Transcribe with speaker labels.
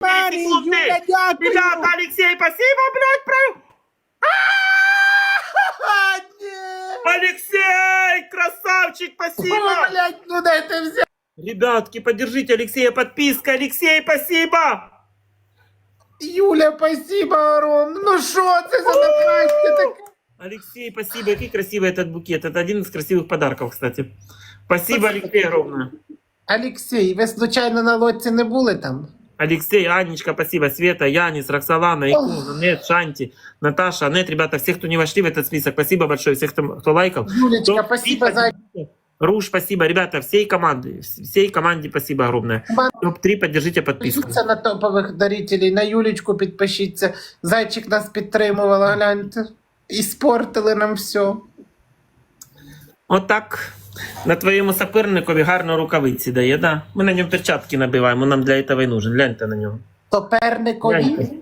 Speaker 1: Марі, Юля, дякую.
Speaker 2: Ребята, Алексей, спасибо, блядь, про...
Speaker 1: Ні.
Speaker 2: Алексей, красавчик, спасибо.
Speaker 1: О, блядь, ну дайте взяти.
Speaker 2: Ребятки, поддержите Алексея, подписка. Алексей, спасибо.
Speaker 1: Юля, спасибо, Ром. Ну що це за накрасти таке?
Speaker 2: Алексей, спасибо. Какой красивый этот букет. Это один из красивых подарков, кстати. Спасибо, Алексей, огромное.
Speaker 1: Олексій, ви случайно на лодці не були там?
Speaker 2: Алексей, Анечка, спасибо, Света, Янис, Роксолана, Икун, Нет, Шанти, Наташа, Анет, ребята, всех, кто не вошли в этот список, спасибо большое, всех, кто лайкал.
Speaker 1: Юлечка, спасибо за...
Speaker 2: Руж, спасибо, ребята, всей команде спасибо огромное. Топ-3, поддержите подписку.
Speaker 1: Підпишіться на топових дарителей, на Юлечку підпишіться. Зайчик нас підтримувала, гляньте. І спортили нам все.
Speaker 2: Отак. На твоєму соперникові гарно рукавиці дає, да? Ми на ньому перчатки набиваємо, нам для цього і нужен. Гляньте на нього.
Speaker 1: Топерникові.
Speaker 2: Гляньте.